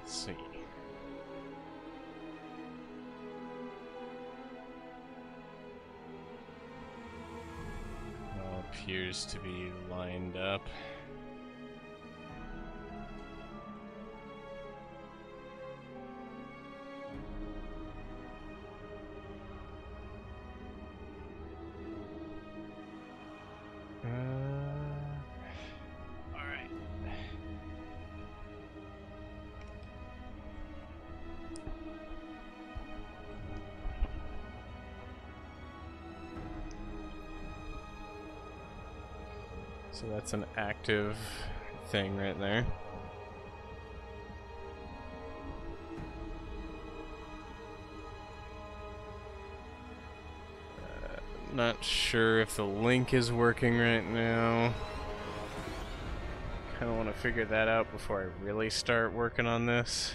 Let's see. All appears to be lined up. Alright. So that's an active thing right there. Not sure if the link is working right now. Kind of want to figure that out before I really start working on this.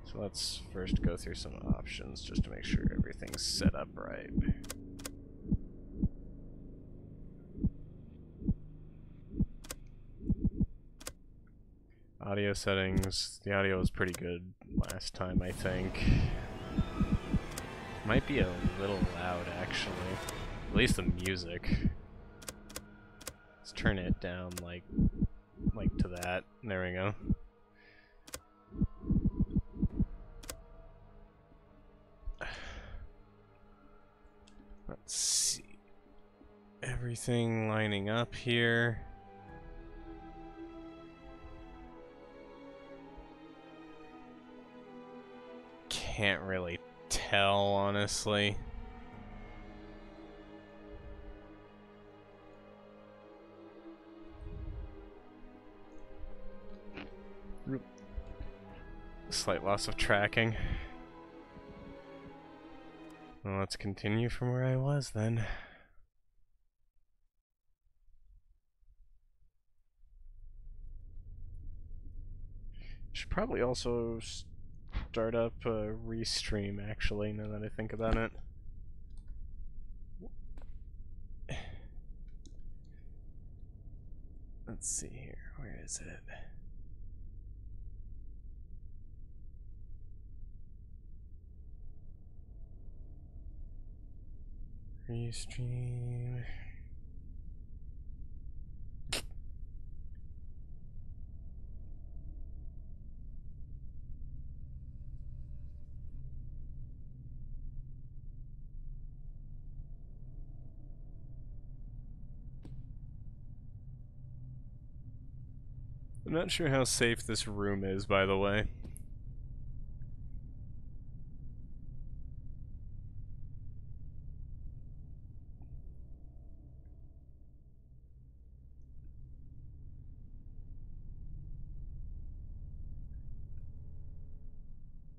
So let's first go through some options just to make sure everything's set up right. Audio settings. The audio was pretty good last time, I think. Might be a little loud, actually. At least the music. Let's turn it down, like to that. There we go. Let's see. Everything lining up here. Can't really tell, honestly. Slight loss of tracking. Well, let's continue from where I was then. Should probably also start up a restream, actually, now that I think about it. Let's see here. Where is it? Restream. I'm not sure how safe this room is, by the way.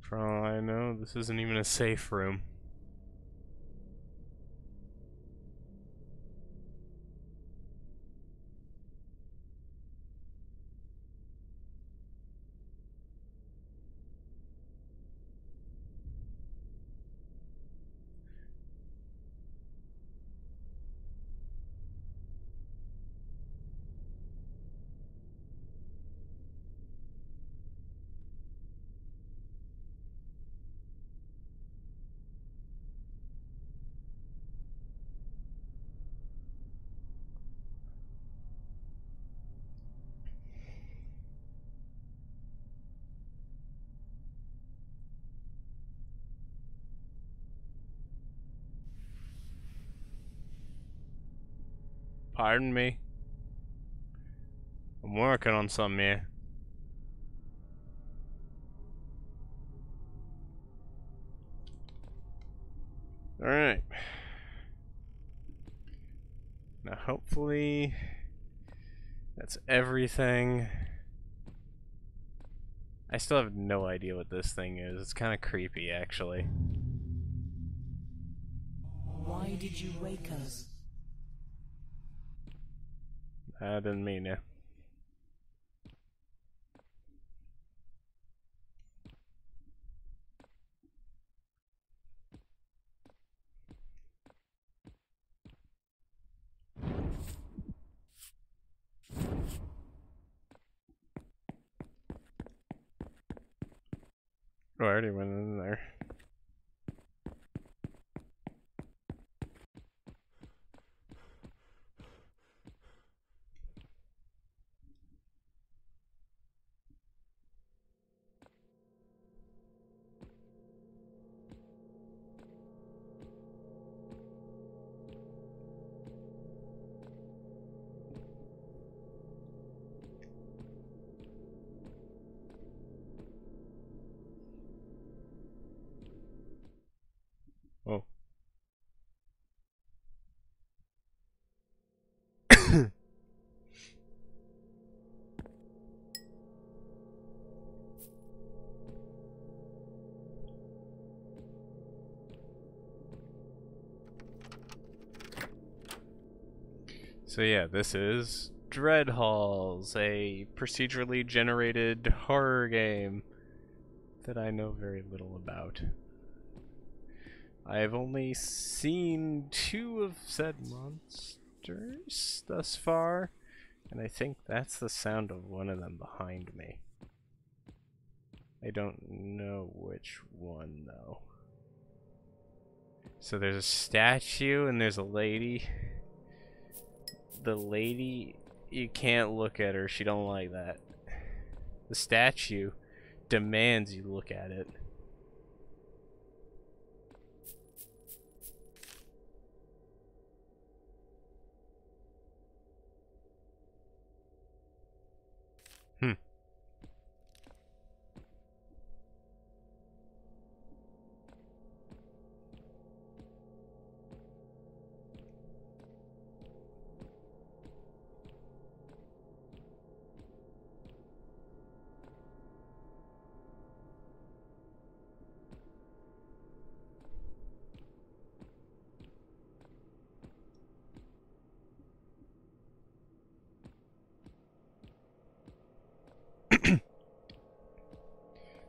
For all I know, this isn't even a safe room. Pardon me. I'm working on something here. Alright. Now hopefully that's everything. I still have no idea what this thing is. It's kind of creepy, actually. Why did you wake us? I didn't mean to. Oh, I already went in there. Oh. So yeah, this is Dread Halls, a procedurally generated horror game that I know very little about. I've only seen 2 of said monsters thus far, and I think that's the sound of one of them behind me. I don't know which one, though. So there's a statue and there's a lady. The lady, you can't look at her, she don't like that. The statue demands you look at it.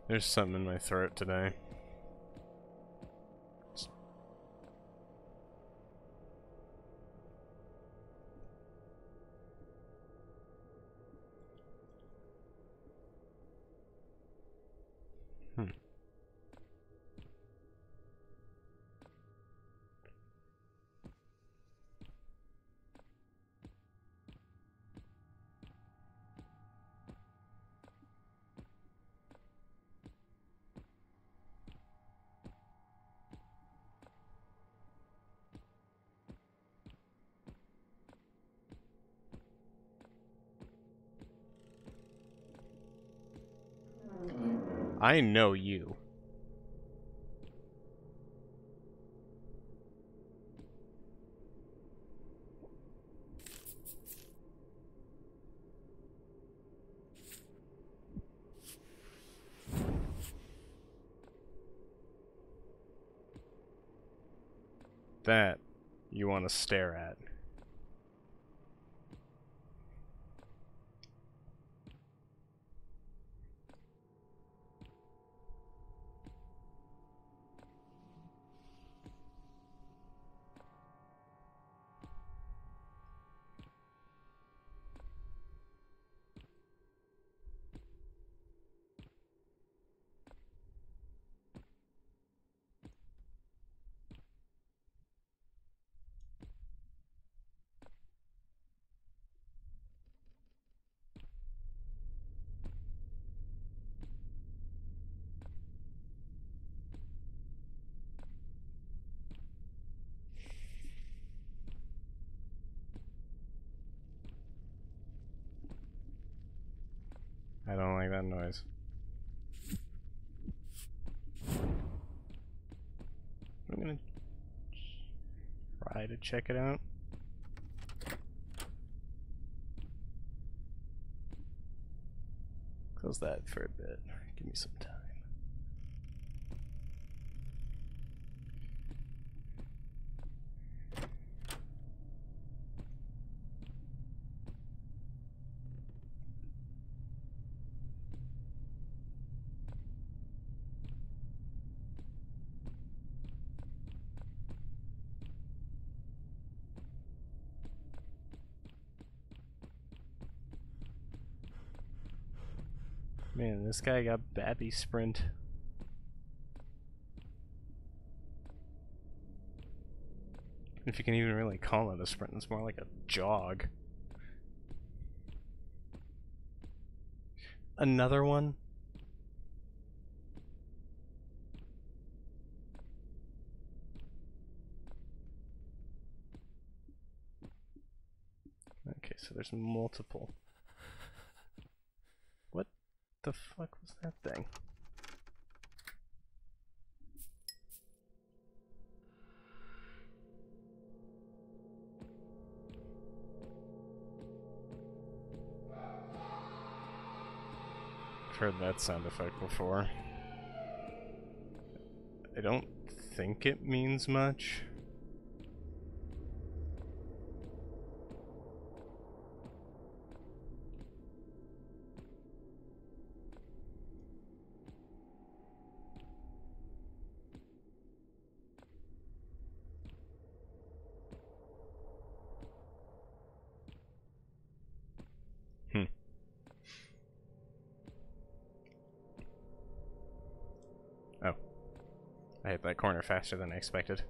There's something in my throat today. I know you. That you want to stare at. I don't like that noise. I'm gonna try to check it out. Close that for a bit. Give me some time. Man, this guy got Babby Sprint. If you can even really call it a sprint, it's more like a jog. Another one? Okay, so there's multiple. What the fuck was that thing? I've heard that sound effect before. I don't think it means much. Oh. I hit that corner faster than I expected.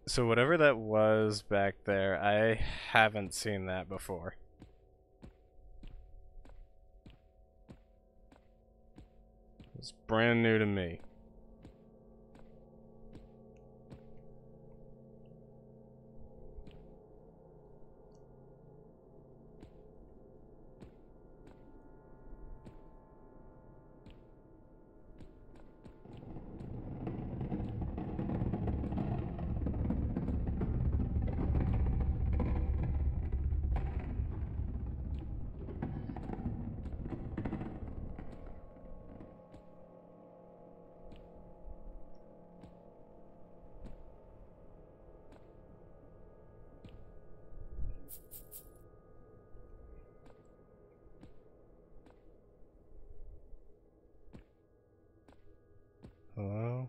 So whatever that was back there, I haven't seen that before. It's brand new to me. Hello?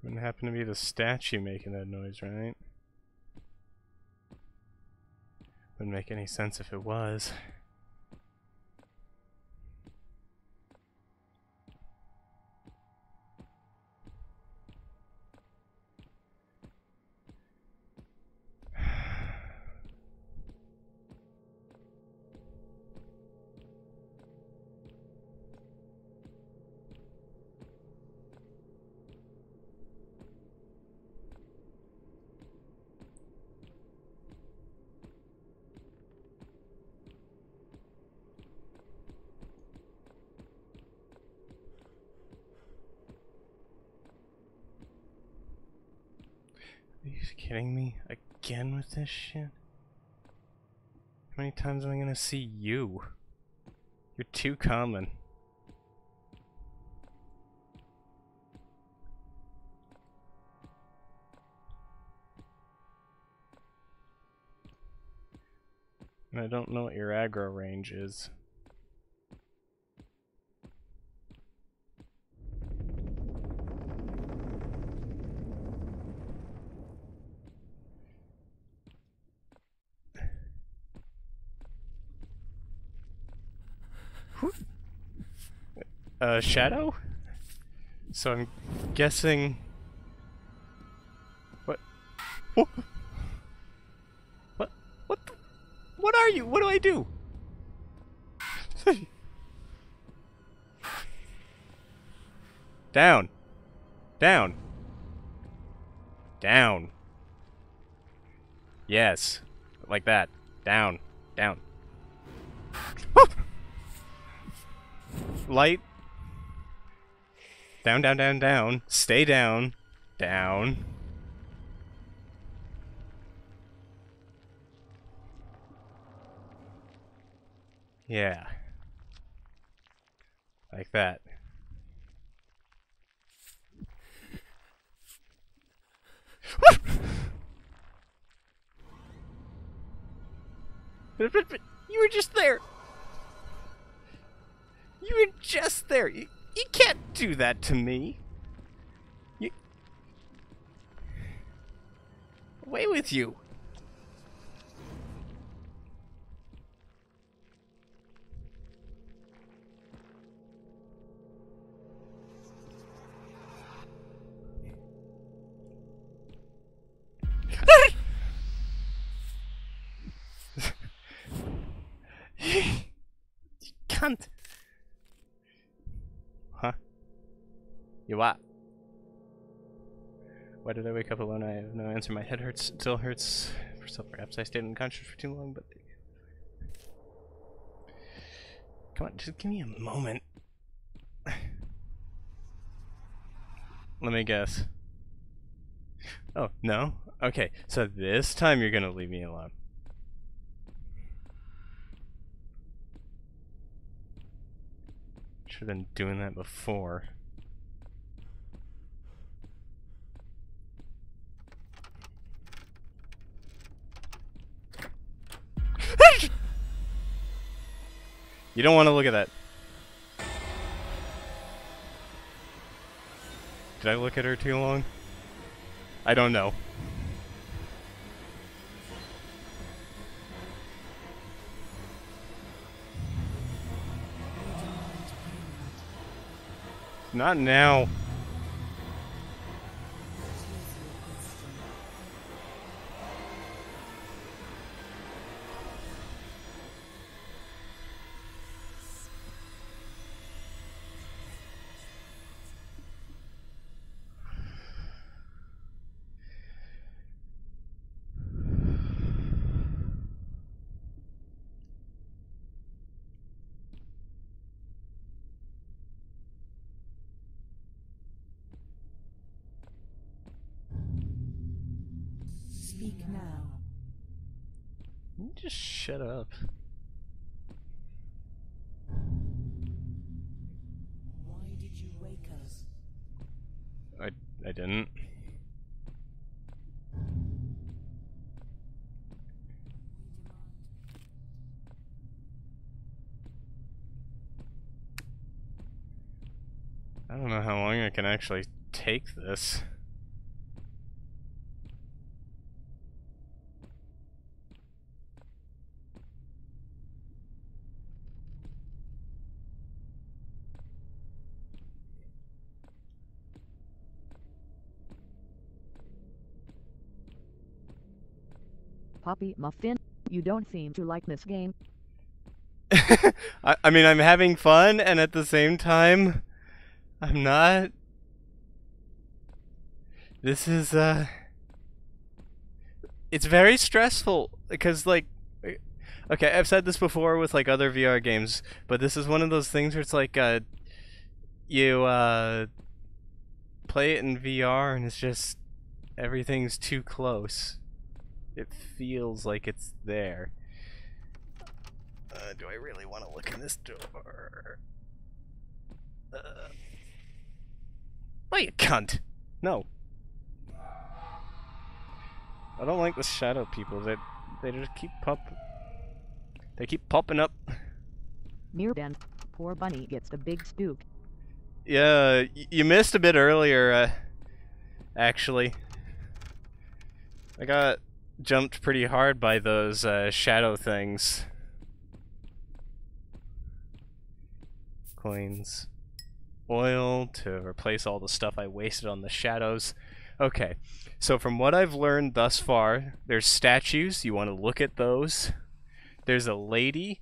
Wouldn't happen to be the statue making that noise, right? Wouldn't make any sense if it was. Are you kidding me? Again with this shit? How many times am I gonna see you? You're too common. And I don't know what your aggro range is. Shadow? So I'm guessing... What? What? What are you? What do I do? Down. Down. Down. Yes. Like that. Down. Down. Light. Down, down, down, down. Stay down. Down. Yeah. Like that. But you were just there. You were just there. You can't do that to me. Away with you. cunt! Huh? You what? Why did I wake up alone? I have no answer. My head hurts. Still hurts. For so perhaps I stayed unconscious for too long, but... Come on, just give me a moment. Let me guess. Oh, no? Okay, so this time you're gonna leave me alone. Should've been doing that before. You don't want to look at that. Did I look at her too long? I don't know. Not now. Speak now. Just shut up. Why did you wake us? I didn't. I don't know how long I can actually take this. Poppy Muffin, you don't seem to like this game. I mean, I'm having fun, and at the same time, I'm not. This is, it's very stressful, because, like, okay, I've said this before with, like, other VR games, but this is one of those things where it's like, you, play it in VR, and it's just, everything's too close. It feels like it's there. Do I really want to look in this door? Oh, you cunt! No. I don't like the shadow people. They just keep They keep popping up. Near Ben, poor bunny gets the big spook. Yeah, you missed a bit earlier, actually. I got jumped pretty hard by those, shadow things. Coins. Oil to replace all the stuff I wasted on the shadows. Okay, so from what I've learned thus far, there's statues, you want to look at those. There's a lady,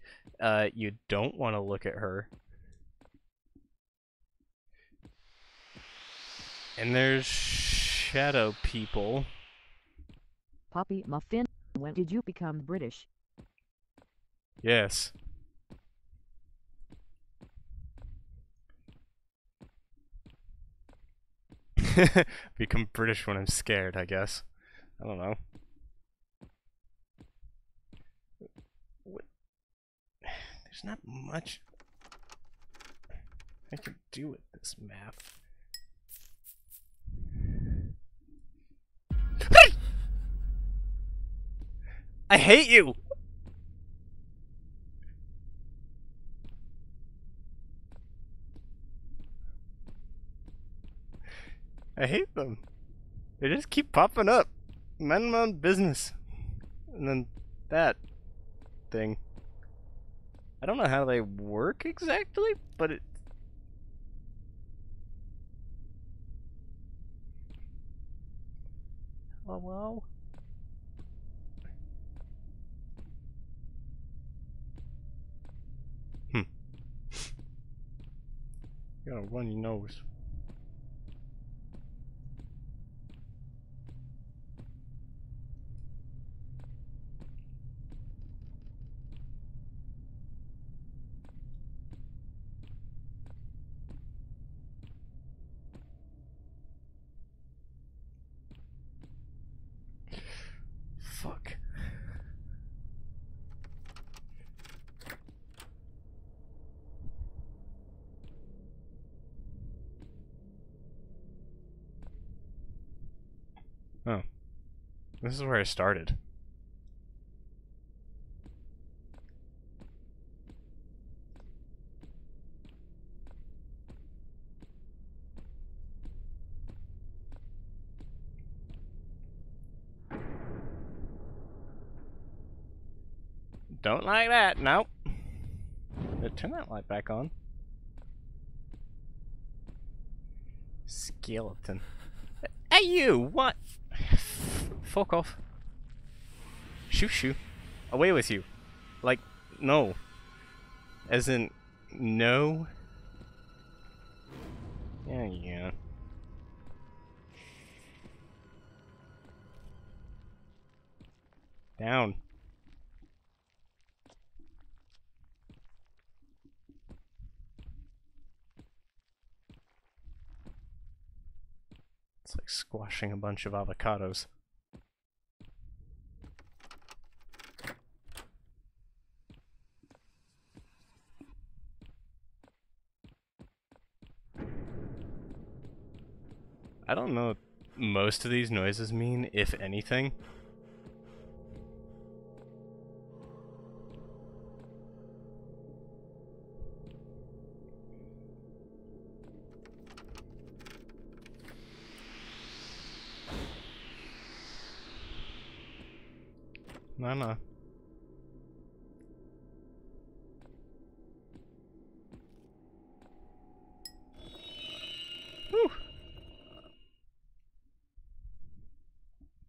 you don't want to look at her. And there's shadow people. Poppy Muffin, when did you become British? Yes. Become British when I'm scared, I guess. I don't know. What? There's not much I can do with this map. I hate you! I hate them. They just keep popping up. Mind my own business. And then that thing. I don't know how they work exactly, but it... Hello? You got a runny nose. Fuck. Oh. This is where I started. Don't like that. Nope. Turn that light back on. Skeleton. Hey you! What? Fuck off. Shoo shoo. Away with you. Like, no. As in, no? Yeah. Down. It's like squashing a bunch of avocados. I don't know what most of these noises mean, if anything. No. Whew.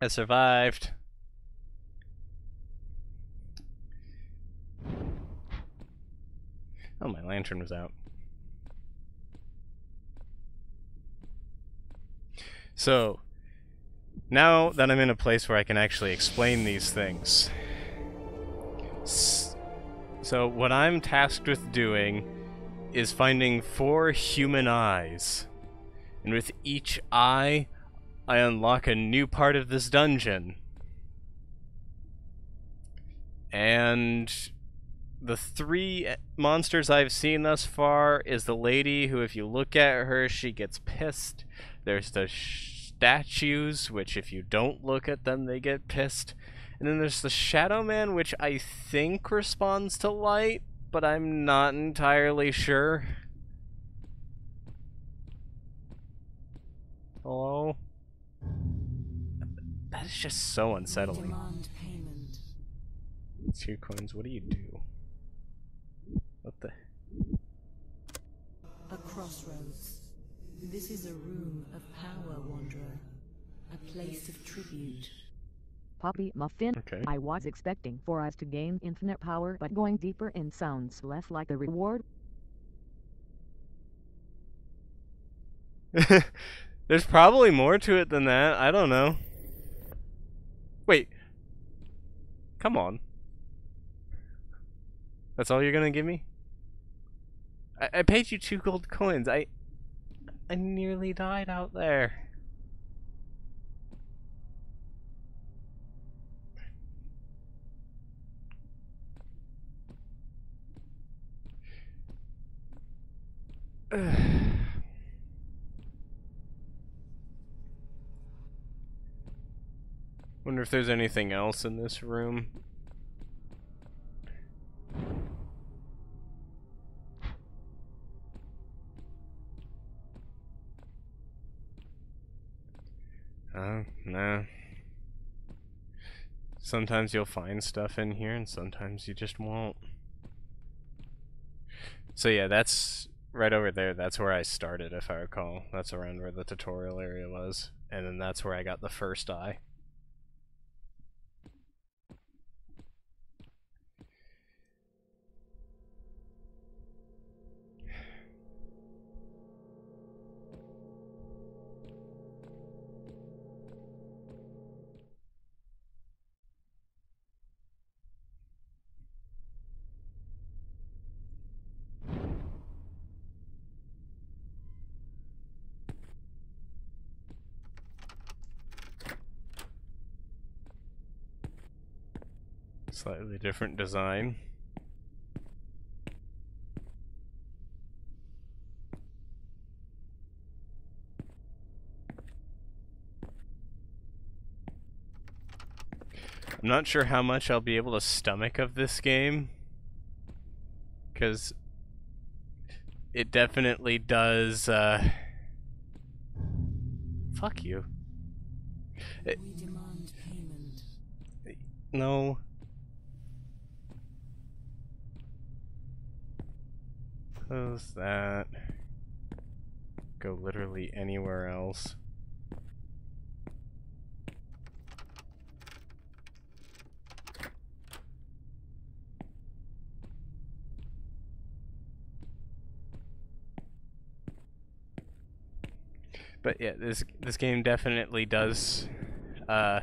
I survived. Oh, my lantern was out. So, now that I'm in a place where I can actually explain these things. So, what I'm tasked with doing is finding 4 human eyes. And with each eye, I unlock a new part of this dungeon. And the 3 monsters I've seen thus far is the lady who, if you look at her, she gets pissed. There's the statues, which if you don't look at them, they get pissed. And then there's the Shadow Man, which I think responds to light, but I'm not entirely sure. Hello? That is just so unsettling. Demand payment. 2 coins, what do you do? What the? A crossroads. This is a room of power, Wanderer. A place of tribute. Poppy Muffin. Okay. I was expecting for us to gain infinite power, but going deeper in sounds less like the reward. There's probably more to it than that. I don't know. Wait. Come on. That's all you're gonna give me? I paid you 2 gold coins. I nearly died out there. Wonder if there's anything else in this room. No. Sometimes you'll find stuff in here and sometimes you just won't. So yeah, that's right over there. That's where I started, if I recall. That's around where the tutorial area was. And then that's where I got the first eye. Slightly different design. I'm not sure how much I'll be able to stomach of this game, because it definitely does, fuck you. We demand payment. No. Close that. Go literally anywhere else. But yeah, this game definitely does a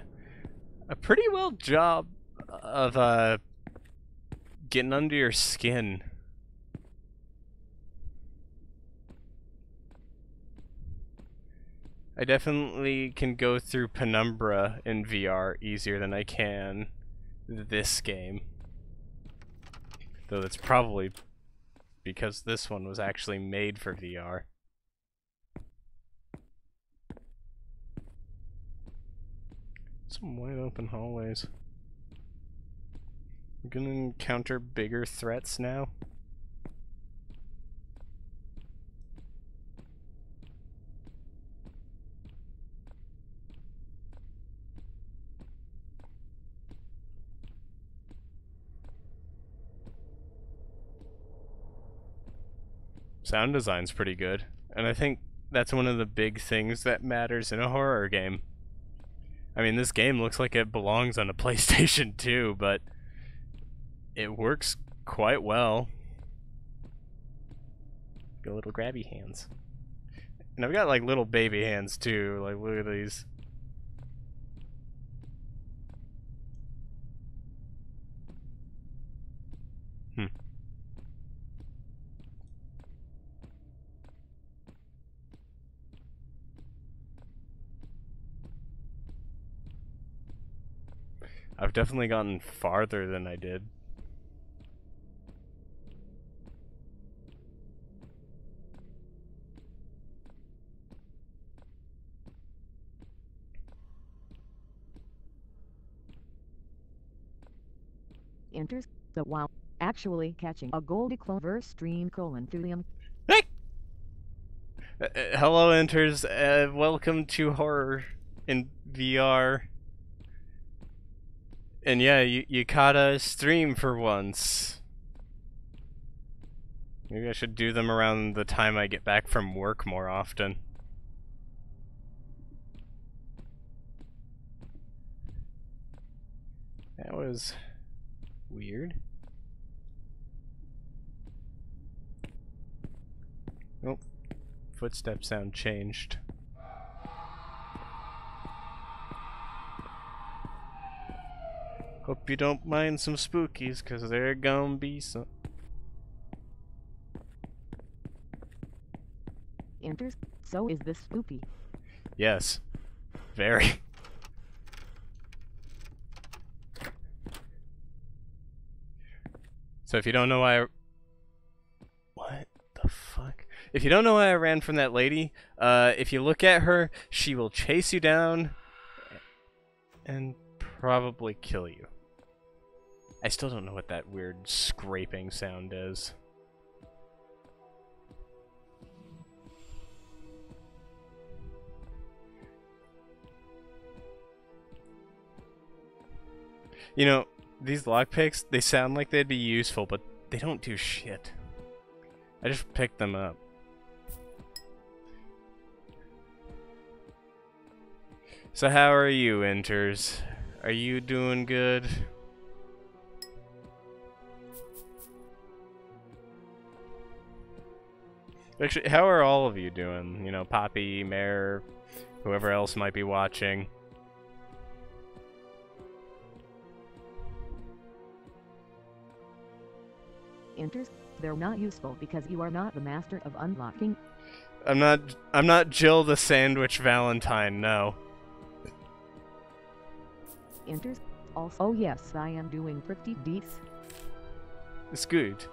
pretty well job of getting under your skin. I definitely can go through Penumbra in VR easier than I can this game. Though that's probably because this one was actually made for VR. Some wide open hallways. We're gonna encounter bigger threats now. Sound design's pretty good, and I think that's one of the big things that matters in a horror game. I mean, this game looks like it belongs on a PlayStation 2, but it works quite well. Got little grabby hands. And I've got like little baby hands too, like look at these. I've definitely gotten farther than I did. Enters the while actually catching a Goldie Clover stream colon thulium. Hey! Hello, Enters. Welcome to Horror in VR. And yeah, you caught a stream for once. Maybe I should do them around the time I get back from work more often. That was weird. Oh, footstep sound changed. Hope you don't mind some spookies, cause they're gonna be some. Enters. So is this spoopy? Yes. Very. So if you don't know why What the fuck? If you don't know why I ran from that lady, if you look at her, she will chase you down and probably kill you. I still don't know what that weird scraping sound is. You know, these lockpicks, they sound like they'd be useful, but they don't do shit. I just picked them up. So how are you, Enters? Are you doing good? Actually, how are all of you doing? You know, Poppy, Mare, whoever else might be watching. Enters. They're not useful because you are not the master of unlocking. I'm not Jill the Sandwich Valentine, no. Enters. Also, oh yes, I am doing pretty decent. It's good.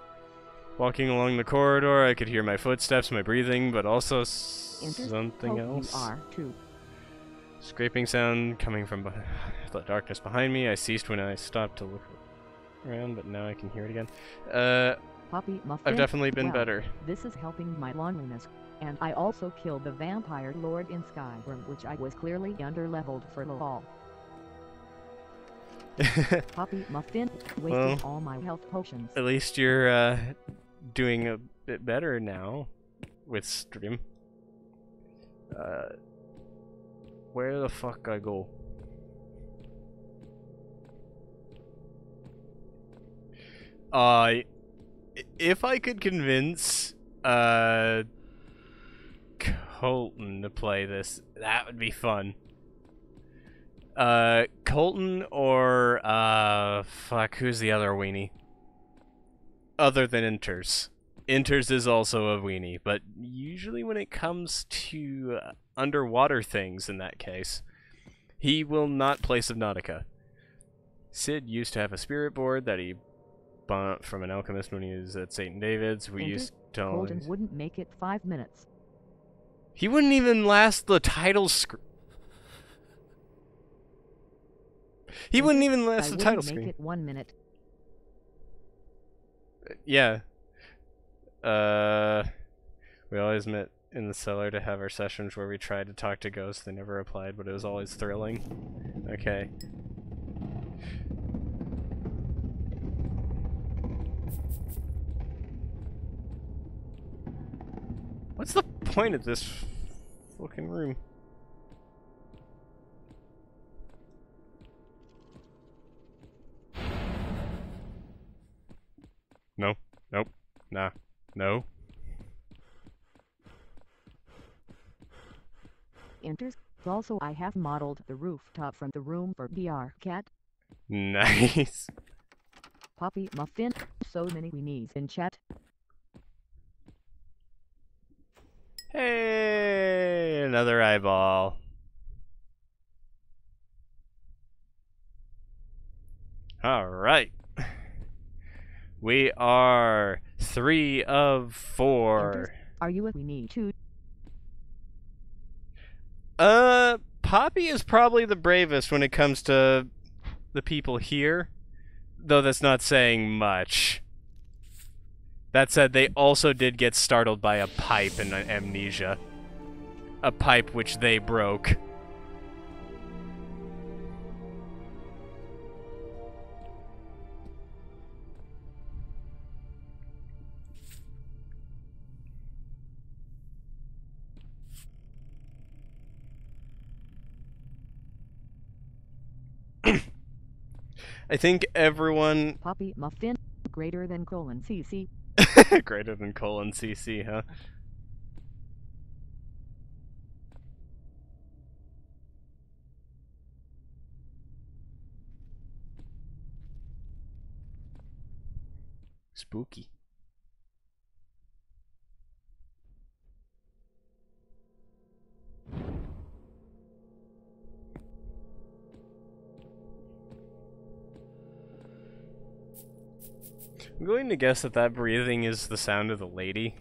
Walking along the corridor, I could hear my footsteps, my breathing, but also something else. You are too. Scraping sound coming from the darkness behind me. I ceased when I stopped to look around, but now I can hear it again. Poppy Muffin. I've definitely been well, better. This is helping my loneliness. And I also killed the vampire lord in Skyrim, which I was clearly underleveled for lol. Poppy Muffin wasted Well, all my health potions. At least you're doing a bit better now with stream. Where the fuck I go? If I could convince Colton to play this, that would be fun. Colton or fuck, who's the other weenie? Other than Inters. Inters is also a weenie, but usually when it comes to underwater things in that case, he will not play Subnautica. Sid used to have a spirit board that he bought from an alchemist when he was at St. David's. We used to Colton wouldn't make it 5 minutes. He wouldn't even last the title screen. He wouldn't even last the title screen. Make it 1 minute. Yeah. We always met in the cellar to have our sessions where we tried to talk to ghosts. They never replied, but it was always thrilling. Okay. What's the point of this fucking room? No. Nope. Nah. No. Enters. Also, I have modeled the rooftop from the room for BR Cat. Nice. Poppy Muffin. So many weenies in chat. Hey, another eyeball. All right. We are 3 of 4. Enters. Are you a weenie too? Poppy is probably the bravest when it comes to the people here, though that's not saying much. That said, they also did get startled by a pipe in Amnesia. A pipe which they broke. I think everyone... Poppy Muffin. Greater than CC. Greater than CC, huh? Spooky. I'm going to guess that that breathing is the sound of the lady.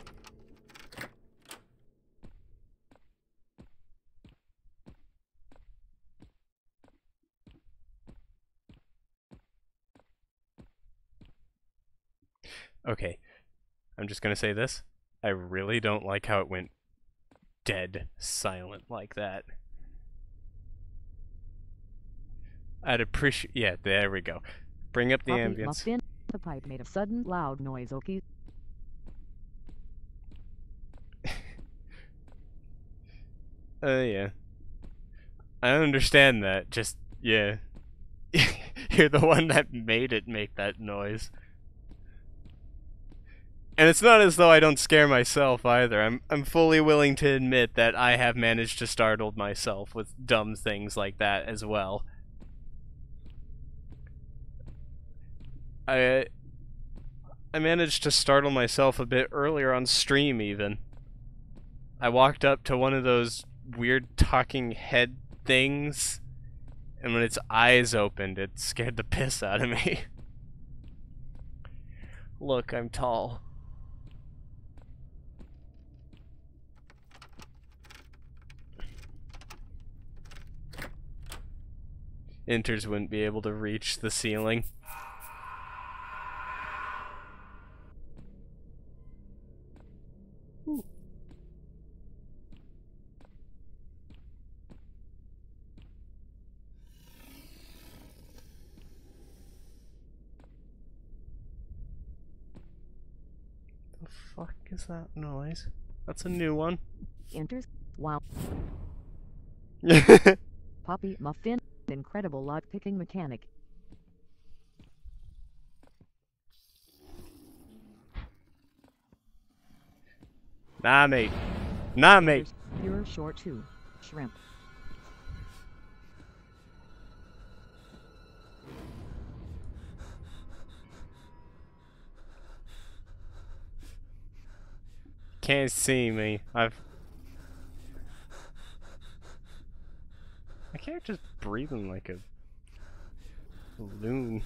Okay, I'm just gonna say this. I really don't like how it went dead silent like that. I'd appreciate... Yeah, there we go. Bring up the Poppy ambience. Muffin. The pipe made a sudden loud noise, okay? Yeah. I understand that, just, yeah. You're the one that made it make that noise. And it's not as though I don't scare myself either. I'm fully willing to admit that I have managed to startle myself with dumb things like that as well. I managed to startle myself a bit earlier on stream even. I walked up to one of those weird talking head things and when its eyes opened, it scared the piss out of me. Look, I'm tall. Inters wouldn't be able to reach the ceiling. Ooh. The fuck is that noise? That's a new one. Enters. Wow. Poppy Muffin. Incredible lock-picking mechanic. Nah, mate. Nah, mate. Pure short 2. Shrimp. Can't see me. I can't just breathing like a loon.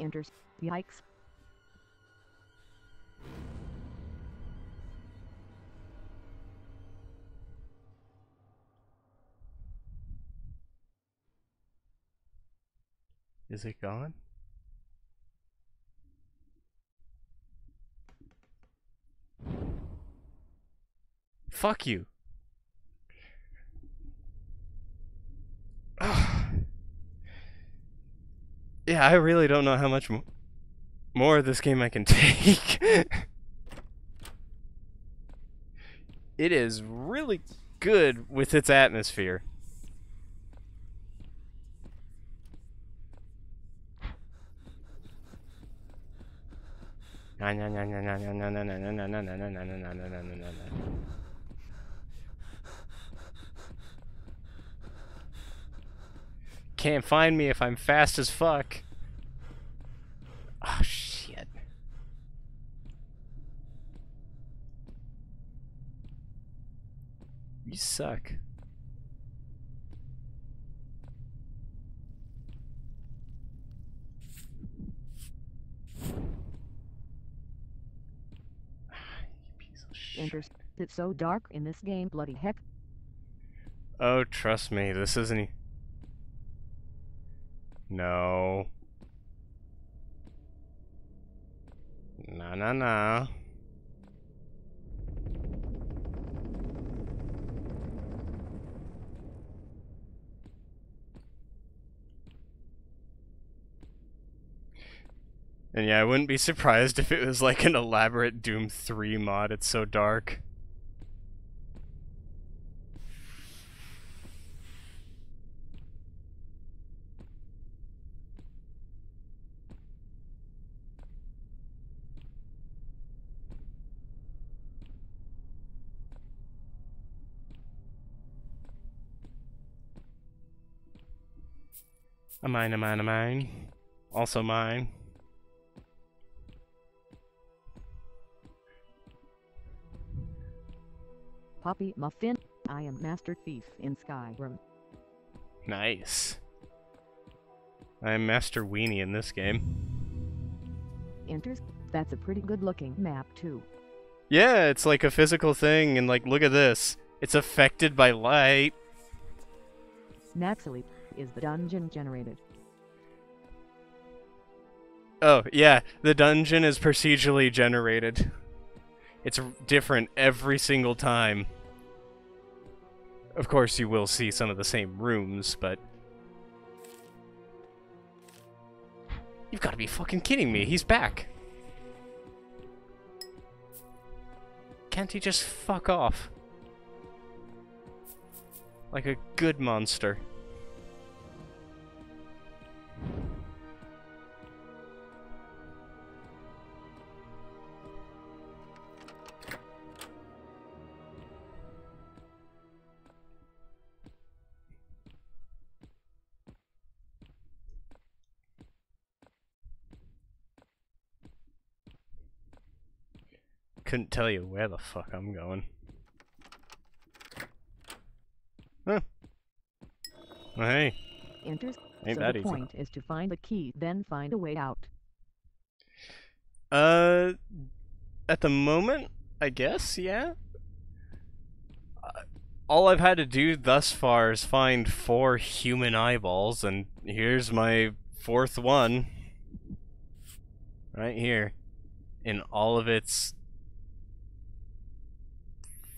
Enters. Yikes. Is it gone? Fuck you. Yeah, I really don't know how much more of this game I can take. It is really good with its atmosphere. Can't find me if I'm fast as fuck. Oh, shit. You suck. Enters. It's so dark in this game, bloody heck. Oh, trust me, this isn't. No. No, no, no. And yeah, I wouldn't be surprised if it was like an elaborate Doom 3 mod. It's so dark. A mine, a mine, a mine. Also mine. Poppy Muffin. I am Master Thief in Skyrim. Nice. I am Master Weenie in this game. Enters. That's a pretty good looking map too. Yeah, it's like a physical thing, and like, look at this. It's affected by light. Naturally, is the dungeon generated? Oh, yeah, the dungeon is procedurally generated. It's different every single time. Of course, you will see some of the same rooms, but... You've got to be fucking kidding me, he's back! can't he just fuck off? Like a good monster. Couldn't tell you where the fuck I'm going. Huh. Well, hey. Enters. Ain't So that the easy. point is to find the key, then find a way out. At the moment, I guess, yeah. All I've had to do thus far is find 4 human eyeballs, and here's my 4th one. Right here. In all of its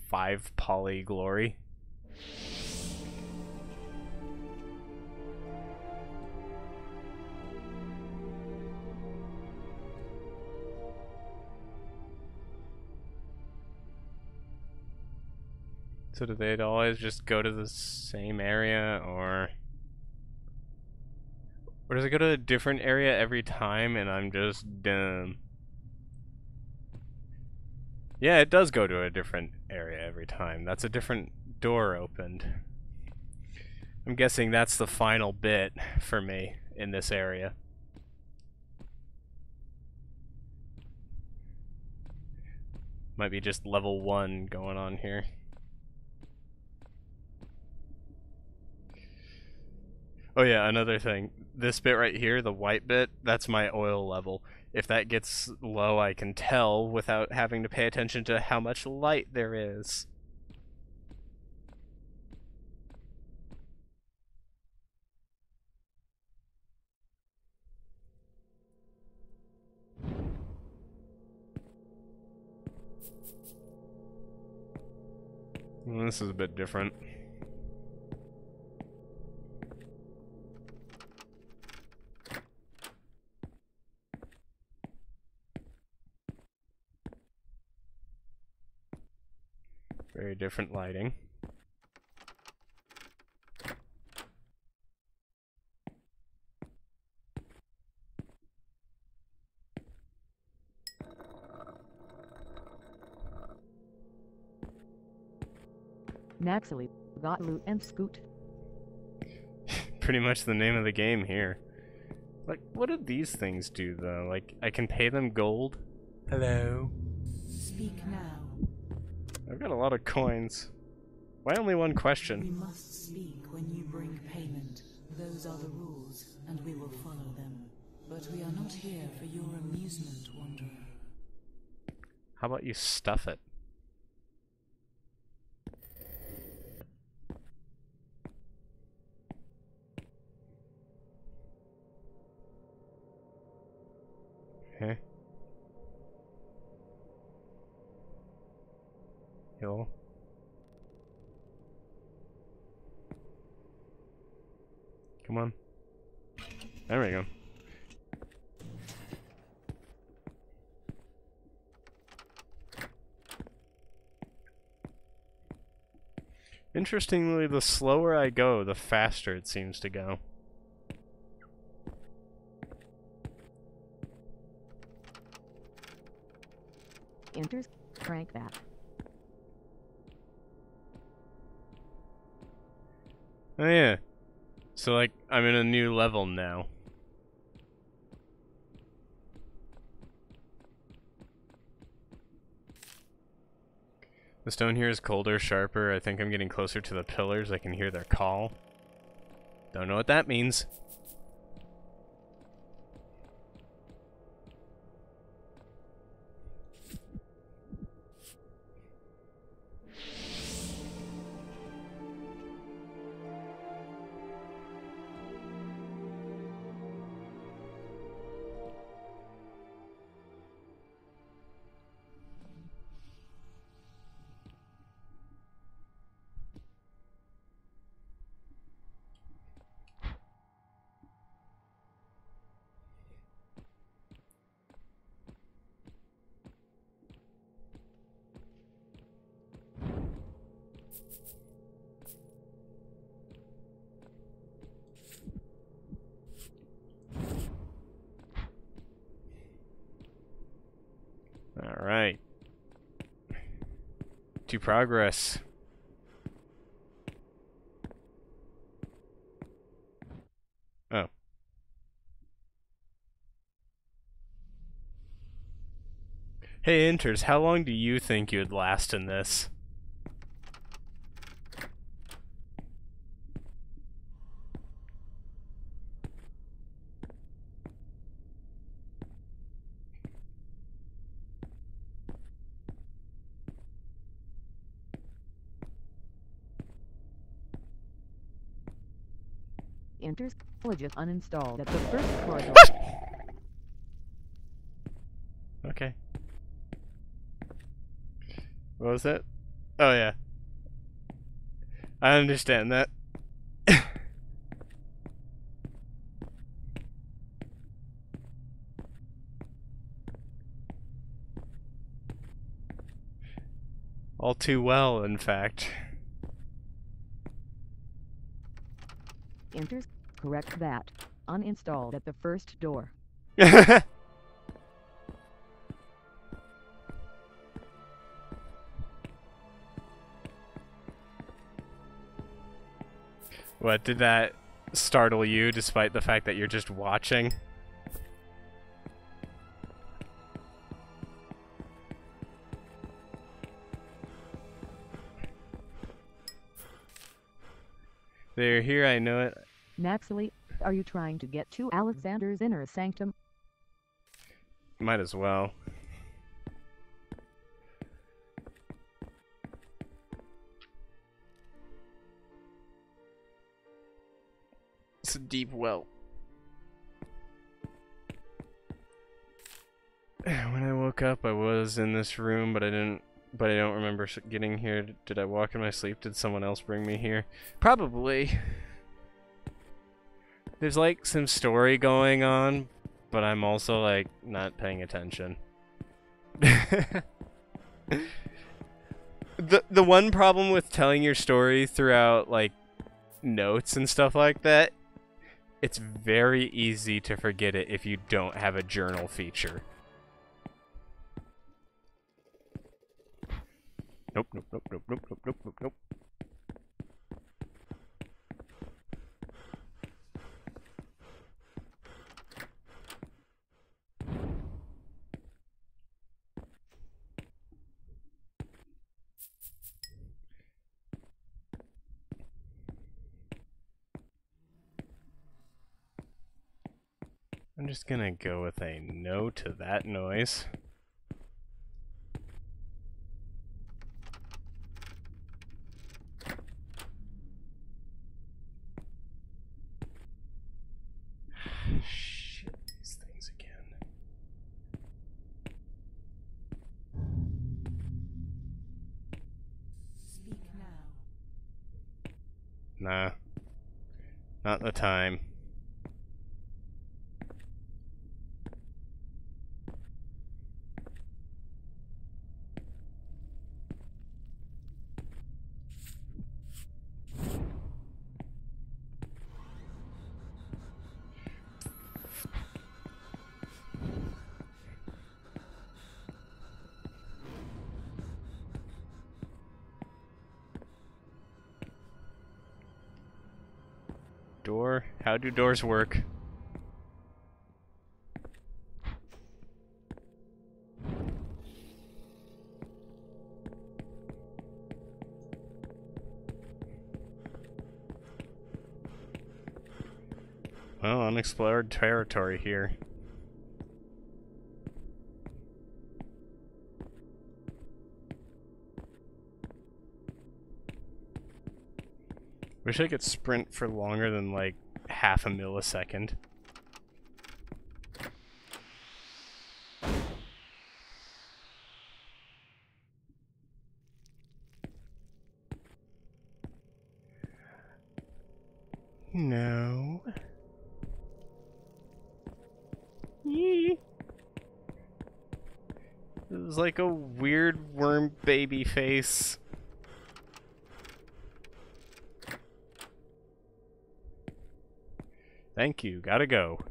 5 poly glory. So do they always just go to the same area, or does it go to a different area every time and I'm just dumb? Yeah, it does go to a different area every time. That's a different door opened. I'm guessing that's the final bit for me in this area. Might be just level 1 going on here. Oh yeah, another thing. This bit right here, the white bit, that's my oil level. If that gets low, I can tell without having to pay attention to how much light there is. This is a bit different. Very different lighting. Naxally, got loot and scoot. Pretty much the name of the game here. Like, what do these things do though? Like, I can pay them gold? Hello? Speak now. I've got a lot of coins. Why only one We question? must speak when you bring payment. Those are the rules, and we will follow them. But we are not here for your amusement, Wanderer. How about you stuff it? Okay. Heal. Come on. There we go. Interestingly, the slower I go, the faster it seems to go. Enters. Crank that. Oh yeah. So like, I'm in a new level now. The stone here is colder, sharper. I think I'm getting closer to the pillars. I can hear their call. Don't know what that means. progress. Oh. Hey, Inters, how long do you think you'd last in this? Enters just uninstalled at the first corridor. Okay. What was that? Oh yeah. I understand that. All too well, in fact. Enters correct that. Uninstalled at the first door. What, did that startle you despite the fact that you're just watching? They're here, I know it. Naturally, are you trying to get to Alexander's inner sanctum? Might as well. It's a deep well. When I woke up, I was in this room, but I don't remember getting here. Did I walk in my sleep? Did someone else bring me here? Probably. There's like some story going on, but I'm also like not paying attention. The one problem with telling your story throughout like notes and stuff like that, it's very easy to forget it if you don't have a journal feature. Nope, nope, nope, nope, nope, nope, nope, nope, nope. I'm just gonna go with a no to that noise. Shit, these things again. Speak now. Nah. Not the time. Door? How do doors work? Well, unexplored territory here. Wish I could sprint for longer than like half a millisecond. No. Yee. It was like a weird worm baby face. Thank you, gotta go.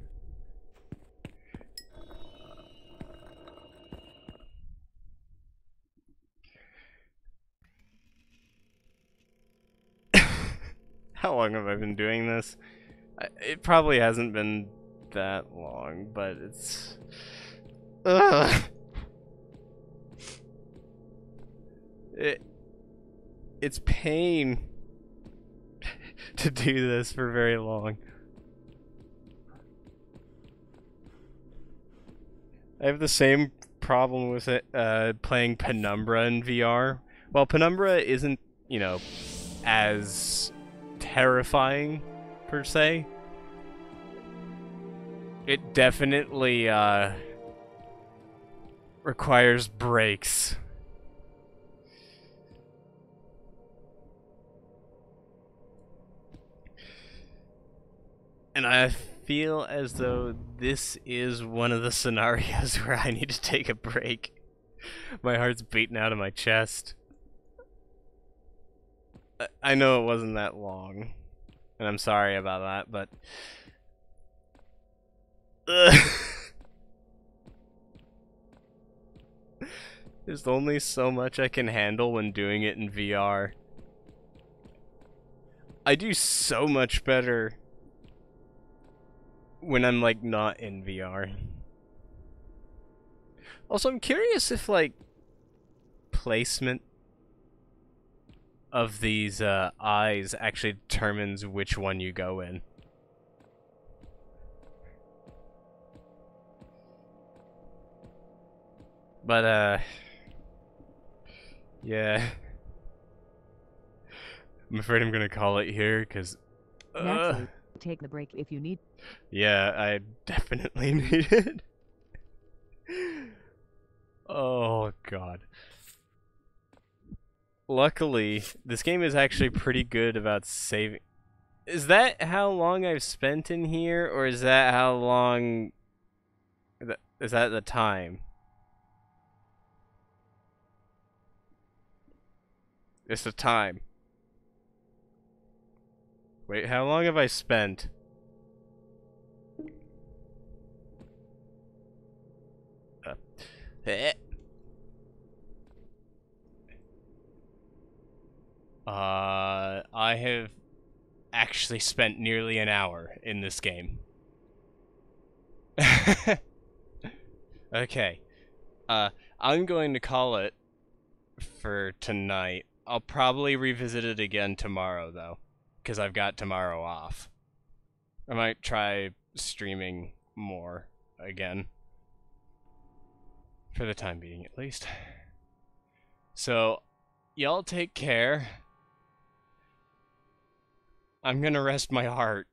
How long have I been doing this? It probably hasn't been that long, but it's... Ugh. It's pain to do this for very long. I have the same problem with it, playing Penumbra in VR. While Penumbra isn't, you know, as terrifying, per se, it definitely, requires breaks. And I feel as though this is one of the scenarios where I need to take a break. My heart's beating out of my chest. I know it wasn't that long, and I'm sorry about that, but... There's only so much I can handle when doing it in VR. I do so much better when I'm, like, not in VR. Also, I'm curious if, like, placement of these eyes actually determines which one you go in. But, yeah. I'm afraid I'm gonna call it here, because... Naturally, take the break if you need. Yeah, I definitely need it. Oh, God. Luckily, this game is actually pretty good about saving... Is that how long I've spent in here, or is that how long... Is that the time? It's the time. Wait, how long have I spent? I have actually spent nearly an hour in this game. Okay. I'm going to call it for tonight. I'll probably revisit it again tomorrow, though, because I've got tomorrow off. I might try streaming more again. For the time being, at least. So, y'all take care. I'm gonna rest my heart.